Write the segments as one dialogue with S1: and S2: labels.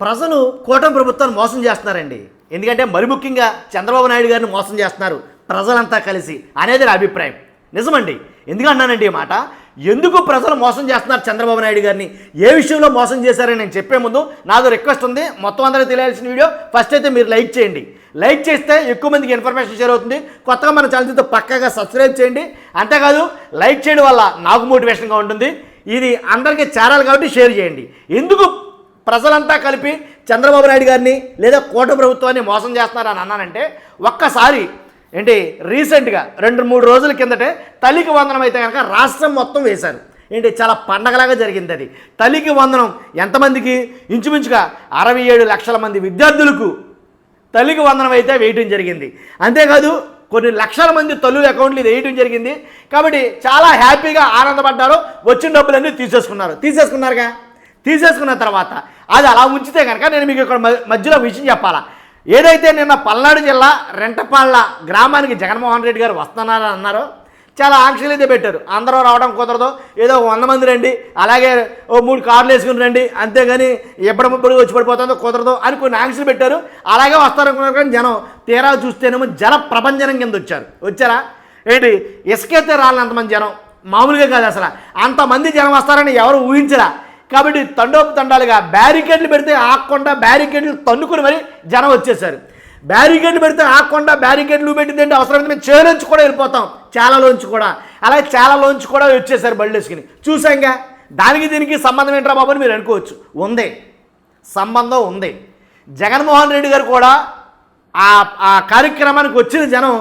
S1: ప్రజలు కూటమి ప్రభుత్వాన్ని మోసం చేస్తున్నారండి. ఎందుకంటే మరి ముఖ్యంగా చంద్రబాబు నాయుడు గారిని మోసం చేస్తున్నారు ప్రజలంతా కలిసి అనేది నా అభిప్రాయం. నిజమండి. ఎందుకంటున్నానండి ఈ మాట, ఎందుకు ప్రజలు మోసం చేస్తున్నారు చంద్రబాబు నాయుడు గారిని, ఏ విషయంలో మోసం చేశారని నేను చెప్పే ముందు నాదో రిక్వెస్ట్ ఉంది. మొత్తం అందరికీ తెలియాల్సిన వీడియో ఫస్ట్ అయితే మీరు లైక్ చేయండి. లైక్ చేస్తే ఎక్కువ మందికి ఇన్ఫర్మేషన్ షేర్ అవుతుంది. కొత్తగా మన ఛానల్తో పక్కాగా సబ్స్క్రైబ్ చేయండి. అంతేకాదు లైక్ చేయడం వల్ల నాకు మోటివేషన్గా ఉంటుంది. ఇది అందరికీ చేరాలి కాబట్టి షేర్ చేయండి. ఎందుకు ప్రజలంతా కలిపి చంద్రబాబు నాయుడు గారిని లేదా కూటమి ప్రభుత్వాన్ని మోసం చేస్తున్నారని అన్నానంటే, ఒక్కసారి ఏంటి రీసెంట్గా 2-3 రోజుల కిందటే తల్లికి వందనం అయితే కనుక రాష్ట్రం మొత్తం వేశారు. ఏంటి చాలా పండగలాగా జరిగింది అది. తల్లికి వందనం ఎంతమందికి, ఇంచుమించుగా 67 లక్షల మంది విద్యార్థులకు తల్లికి వందనం అయితే వేయటం జరిగింది. అంతేకాదు కొన్ని లక్షల మంది తల్లుల అకౌంట్లు ఇది వేయటం జరిగింది. కాబట్టి చాలా హ్యాపీగా ఆనందపడ్డారు. వచ్చిన డబ్బులన్నీ తీసుకున్నారుగా. తీసేసుకున్న తర్వాత అది అలా ఉంచితే కనుక నేను మీకు ఇక్కడ మధ్యలో విషయం చెప్పాలా. ఏదైతే నిన్న పల్నాడు జిల్లా రెంటపాళ్ళ గ్రామానికి జగన్మోహన్ రెడ్డి గారు వస్తున్నారని అన్నారో, చాలా ఆంక్షలు అయితే పెట్టారు. అందరూ రావడం కుదరదు, ఏదో 100 మంది రండి, అలాగే 3 కార్లు వేసుకుని రండి, అంతేగాని ఎప్పటికప్పుడు వచ్చి పడిపోతుందో కుదరదు అని కొన్ని ఆంక్షలు పెట్టారు. అలాగే వస్తారనుకున్నారు. కానీ జనం తీరా చూస్తేనేమో జల ప్రభంజనం కింద వచ్చారా ఏంటి, ఇసుకైతే రాలినంతమంది జనం, మామూలుగా కాదు అసలు. అంతమంది జనం వస్తారని ఎవరు ఊహించరా. కాబట్టి తండాలుగా బ్యారికేడ్లు పెడితే ఆగకుండా బ్యారికేడ్లు తన్నుకుని మరి జనం వచ్చేసారు. బ్యారికేడ్లు పెడితే ఆగకుండా బ్యారికేడ్లు పెట్టిందంటే అవసరమైతే మేము చేలోంచి కూడా వెళ్ళిపోతాం, చాలాలోంచి కూడా. అలాగే చాలాలోంచి కూడా వచ్చేసారు బళ్ళు వేసుకుని. చూసాంగా. దానికి దీనికి సంబంధం ఏంట్రా బాబు అని మీరు అనుకోవచ్చు. ఉంది, సంబంధం ఉంది. జగన్మోహన్ రెడ్డి గారు కూడా ఆ కార్యక్రమానికి వచ్చిన జనం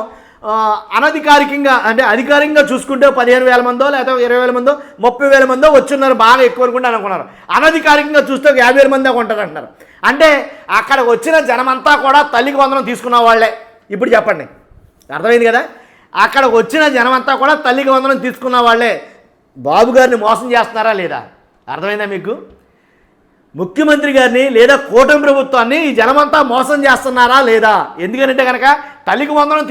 S1: అనధికారికంగా, అంటే అధికారికంగా చూసుకుంటే 15,000 మందో లేదా 20,000 మందో 30,000 మందో వచ్చున్నారు. బాగా ఎక్కువ అనుకున్నారు. అనధికారికంగా చూస్తే 50,000 మంది దాకా ఉంటారు అంటున్నారు. అంటే అక్కడికి వచ్చిన జనమంతా కూడా తల్లికి వందనం తీసుకున్న వాళ్ళే. ఇప్పుడు చెప్పండి, అర్థమైంది కదా. అక్కడికి వచ్చిన జనమంతా కూడా తల్లికి వందనం తీసుకున్న వాళ్ళే. బాబు గారిని మోసం చేస్తున్నారా లేదా అర్థమైందా మీకు? ముఖ్యమంత్రి గారిని లేదా కూటమి ప్రభుత్వాన్ని ఈ జనమంతా మోసం చేస్తున్నారా లేదా? ఎందుకంటే కనుక తల్లికి వందనం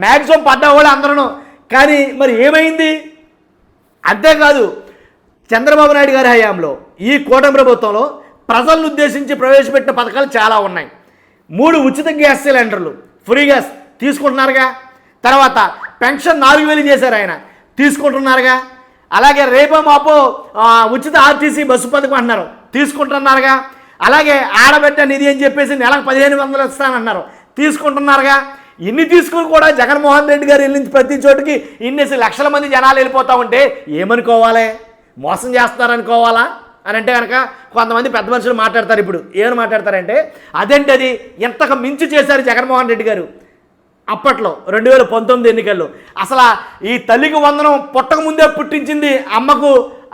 S1: మ్యాక్సిమం పడ్డ వాళ్ళు అందరూ. కానీ మరి ఏమైంది? అంతేకాదు చంద్రబాబు నాయుడు గారి హయాంలో ఈ కూటమి ప్రభుత్వంలో ప్రజలను ఉద్దేశించి ప్రవేశపెట్టిన పథకాలు చాలా ఉన్నాయి. 3 ఉచిత గ్యాస్ సిలిండర్లు, ఫ్రీ గ్యాస్ తీసుకుంటున్నారుగా. తర్వాత పెన్షన్ 4,000 చేశారు ఆయన, తీసుకుంటున్నారుగా. అలాగే రేపో మాపో ఉచిత ఆర్టీసీ బస్సు పథకం అంటున్నారు, తీసుకుంటున్నారుగా. అలాగే ఆడబిడ్డ నిధి అని చెప్పేసి నెలకు 1,500 ఇస్తానన్నారు, తీసుకుంటున్నారుగా. ఇన్ని తీసుకుని కూడా జగన్మోహన్ రెడ్డి గారు వెళ్ళించి ప్రతి చోటుకి ఇన్నేసి లక్షల మంది జనాలు వెళ్ళిపోతూ ఉంటే ఏమనుకోవాలి? మోసం చేస్తున్నారనుకోవాలా అని అంటే కనుక కొంతమంది పెద్ద మనుషులు మాట్లాడతారు. ఇప్పుడు ఏమని మాట్లాడతారంటే, అదేంటది ఇంతకు మించి చేశారు జగన్మోహన్ రెడ్డి గారు అప్పట్లో 2019 ఎన్నికల్లో. అసలు ఈ తల్లికి వందనం పుట్టక ముందే పుట్టించింది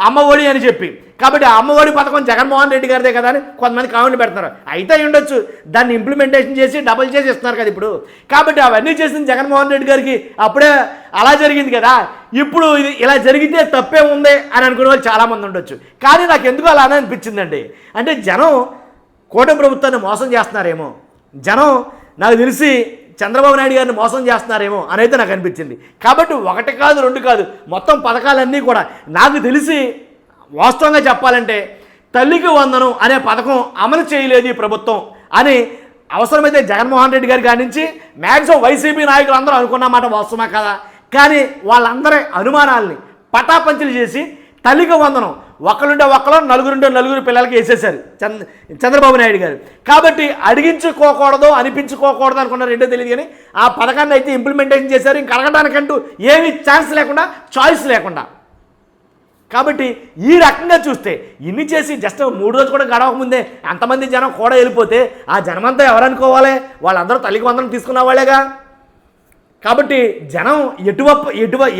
S1: అమ్మ ఒడి అని చెప్పి. కాబట్టి ఆ అమ్మ ఒడి పథకం జగన్మోహన్ రెడ్డి గారిదే కదా అని కొంతమంది కామెంట్లు పెడుతున్నారు. అయితే ఉండొచ్చు, దాన్ని ఇంప్లిమెంటేషన్ చేసి డబుల్ చేసి ఇస్తున్నారు కదా ఇప్పుడు. కాబట్టి అవన్నీ చేసిన జగన్మోహన్ రెడ్డి గారికి అప్పుడే అలా జరిగింది కదా. ఇప్పుడు ఇది ఇలా జరిగితే తప్పే ఉంది అని అనుకునే వాళ్ళు చాలామంది ఉండొచ్చు. కానీ నాకు ఎందుకు అలా అనిపించిందండి అంటే, జనం కూటమి ప్రభుత్వాన్ని మోసం చేస్తున్నారేమో, జనం నాకు తెలిసి చంద్రబాబు నాయుడు గారిని మోసం చేస్తున్నారేమో అని అయితే నాకు అనిపించింది. కాబట్టి 1 కాదు 2 కాదు, మొత్తం పథకాలన్నీ కూడా నాకు తెలిసి వాస్తవంగా చెప్పాలంటే తల్లికి వందనం అనే పథకం అమలు చేయలేదు ఈ ప్రభుత్వం అని అవసరమైతే జగన్మోహన్ రెడ్డి గారి కాడి నుంచి మ్యాక్సిమం వైసీపీ నాయకులు అందరూ అనుకున్నమాట వాస్తవమా కదా. కానీ వాళ్ళందరి అనుమానాల్ని పటాపంచలు చేసి తల్లికి వందనం ఒకరుంటే ఒకరు, నలుగురు పిల్లలకి వేసేశారు చంద్రబాబు నాయుడు గారు. కాబట్టి అడిగించుకోకూడదు అనిపించుకోకూడదు అనుకున్నారు, రెండో తెలియదు. కానీ ఆ పథకాన్ని అయితే ఇంప్లిమెంటేషన్ చేశారు. ఇంక అడగడానికంటూ ఏమీ ఛాన్స్ లేకుండా, చాయిస్ లేకుండా. కాబట్టి ఈ రకంగా చూస్తే ఇన్ని చేసి జస్ట్ 3 రోజులు కూడా గడవకముందే అంతమంది జనం కూడా వెళ్ళిపోతే ఆ జనమంతా ఎవరనుకోవాలి? వాళ్ళందరూ తల్లికి వందనం తీసుకున్న వాళ్ళేగా. కాబట్టి జనం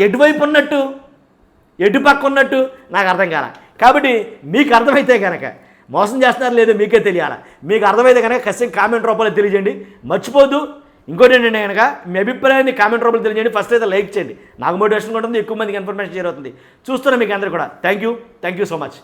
S1: ఎటువైపు ఉన్నట్టు, ఎటుపక్క ఉన్నట్టు నాకు అర్థం కాల. కాబట్టి మీకు అర్థమైతే కనుక మోసం చేస్తున్నారు లేదో మీకే తెలియాలా. మీకు అర్థమైతే కనుక ఖచ్చితంగా కామెంట్ రూపంలో తెలియజేయండి. మర్చిపోద్దు. ఇంకోటి ఏంటంటే కనుక మీ అభిప్రాయాన్ని కామెంట్ రూపంలో తెలియజేయండి. ఫస్ట్ అయితే లైక్ చేయండి, నాకు మోటివేషన్ ఉంటుంది, ఎక్కువ మందికి ఇన్ఫర్మేషన్ షేర్ అవుతుంది. చూస్తున్నా మీకు అందరూ కూడా థ్యాంక్ యూ సో మచ్.